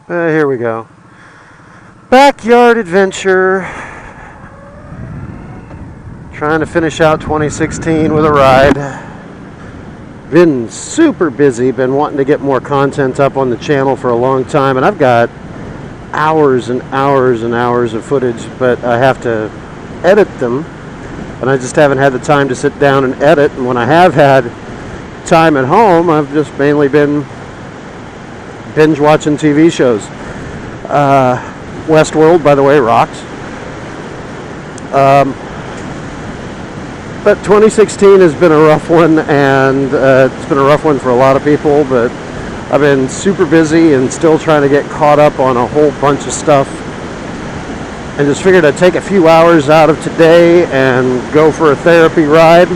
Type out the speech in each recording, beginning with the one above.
Here we go. Backyard adventure. Trying to finish out 2016 with a ride. Been super busy, been wanting to get more content up on the channel for a long time, and I've got hours and hours and hours of footage, but I have to edit them, and I just haven't had the time to sit down and edit. And when I have had time at home, I've just mainly been binge watching TV shows. Westworld, by the way, rocks. But 2016 has been a rough one, and it's been a rough one for a lot of people, but I've been super busy and still trying to get caught up on a whole bunch of stuff, and just figured I'd take a few hours out of today and go for a therapy ride.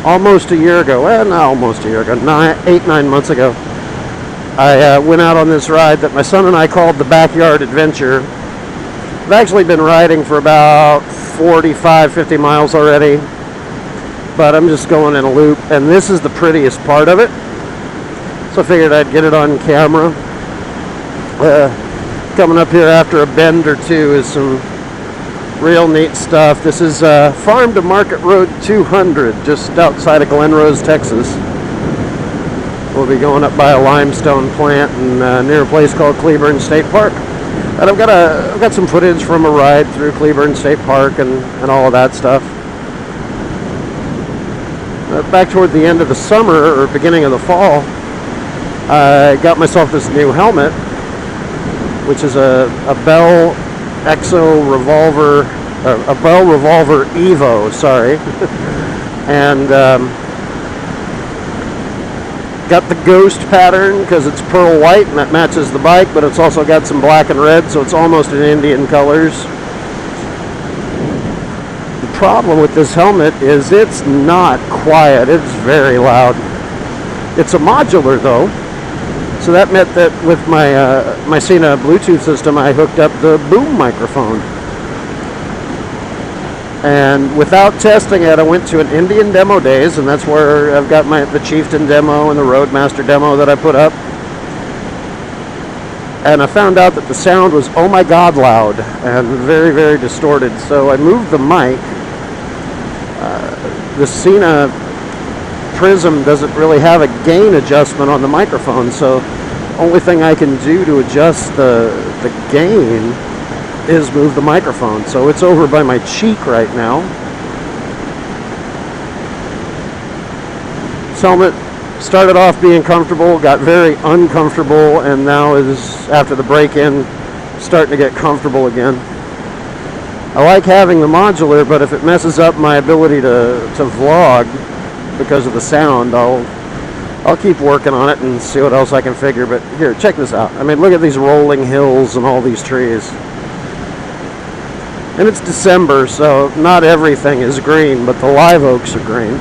Almost a year ago, well, not almost a year ago, 9 months ago, I went out on this ride that my son and I called the Backyard Adventure. I've actually been riding for about 45, 50 miles already, but I'm just going in a loop, and this is the prettiest part of it, so I figured I'd get it on camera. Coming up here after a bend or two is some real neat stuff. This is Farm to Market Road 200, just outside of Glen Rose, Texas. We'll be going up by a limestone plant and near a place called Cleburne State Park. And I've got some footage from a ride through Cleburne State Park and all of that stuff. Back toward the end of the summer or beginning of the fall, I got myself this new helmet, which is a Bell Exo Revolver, a Bell Revolver Evo, sorry. And got the ghost pattern because it's pearl white and that matches the bike, but it's also got some black and red, so it's almost in Indian colors. The problem with this helmet is it's not quiet, it's very loud. It's a modular though, so that meant that with my Sena Bluetooth system, I hooked up the boom microphone. And without testing it, I went to an Indian demo days, and that's where I've got the Chieftain demo and the Roadmaster demo that I put up. And I found out that the sound was oh my god loud and very, very distorted. So I moved the mic. The Sena Prism doesn't really have a gain adjustment on the microphone, so only thing I can do to adjust the gain is move the microphone. So it's over by my cheek right now. This helmet started off being comfortable, got very uncomfortable, and now is, after the break-in, starting to get comfortable again. I like having the modular, but if it messes up my ability to vlog because of the sound, I'll keep working on it and see what else I can figure. But here, check this out. I mean, look at these rolling hills and all these trees. And it's December, so not everything is green, but the live oaks are green.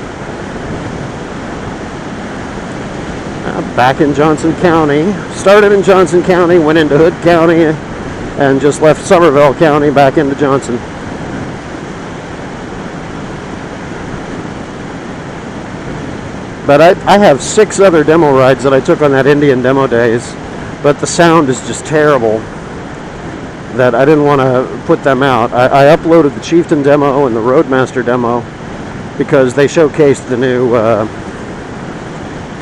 Back in Johnson County. Started in Johnson County, went into Hood County, and just left Somervell County back into Johnson. But I have 6 other demo rides that I took on that Indian demo days, but the sound is just terrible that I didn't want to put them out. I uploaded the Chieftain demo and the Roadmaster demo because they showcased the new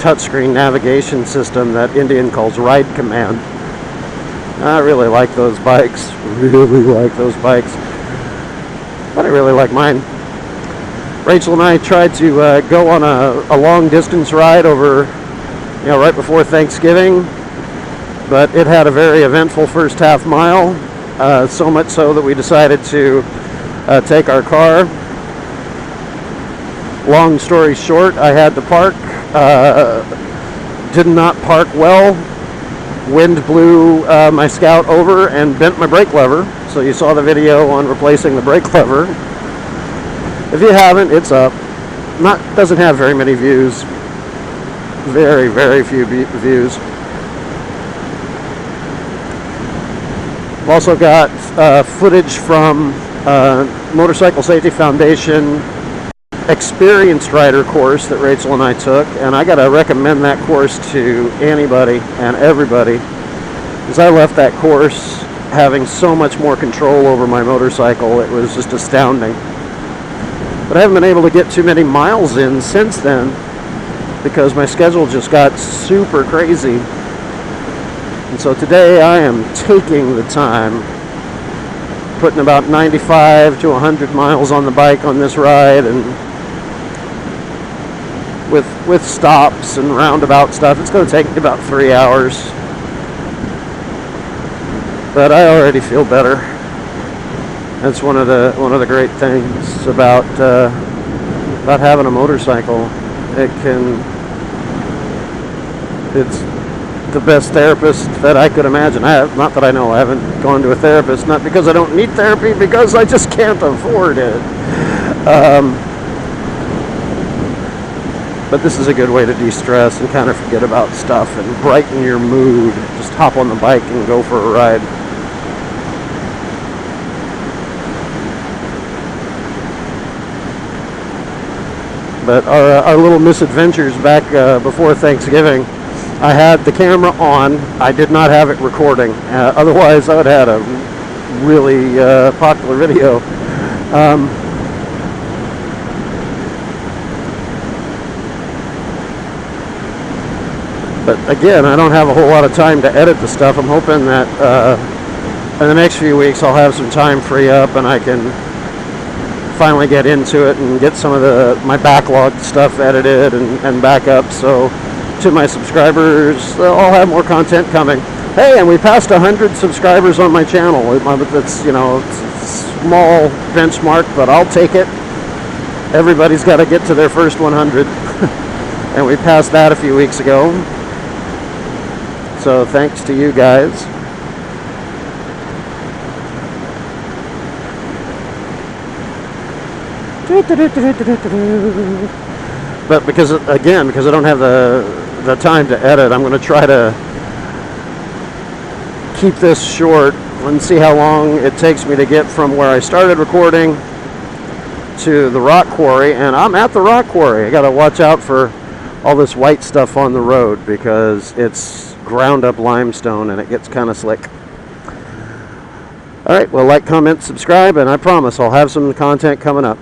touchscreen navigation system that Indian calls Ride Command. I really like those bikes. Really like those bikes. But I really like mine. Rachel and I tried to go on a long distance ride over, right before Thanksgiving, but it had a very eventful first half mile, so much so that we decided to take our car. Long story short, I had to park. Did not park well. Wind blew my Scout over and bent my brake lever. So you saw the video on replacing the brake lever. If you haven't, it's up. Doesn't have very many views. Very, very few views. I've also got footage from Motorcycle Safety Foundation experienced rider course that Rachel and I took, and I gotta recommend that course to anybody and everybody, because I left that course having so much more control over my motorcycle. It was just astounding. But I haven't been able to get too many miles in since then because my schedule just got super crazy. And so today I am taking the time, putting about 95 to 100 miles on the bike on this ride, and with stops and roundabout stuff, it's going to take me about 3 hours. But I already feel better. That's one of the great things about having a motorcycle. It's the best therapist that I could imagine. Not that I know, I haven't gone to a therapist, not because I don't need therapy, because I just can't afford it. But this is a good way to de-stress and kind of forget about stuff and brighten your mood. Just hop on the bike and go for a ride. But our little misadventures back before Thanksgiving, I had the camera on. I did not have it recording. Otherwise, I would have had a really popular video. But again, I don't have a whole lot of time to edit the stuff. I'm hoping that in the next few weeks I'll have some time free up and I can finally get into it and get some of my backlog stuff edited and back up. So to my subscribers, I'll have more content coming. Hey, and we passed 100 subscribers on my channel. That's, it's a small benchmark, but I'll take it. Everybody's got to get to their first 100. And we passed that a few weeks ago. So thanks to you guys. But because I don't have the time to edit, I'm going to try to keep this short and see how long it takes me to get from where I started recording to the rock quarry. And I'm at the rock quarry. I got to watch out for all this white stuff on the road because it's ground up limestone and it gets kind of slick. All right, well, like, comment, subscribe, and I promise I'll have some content coming up.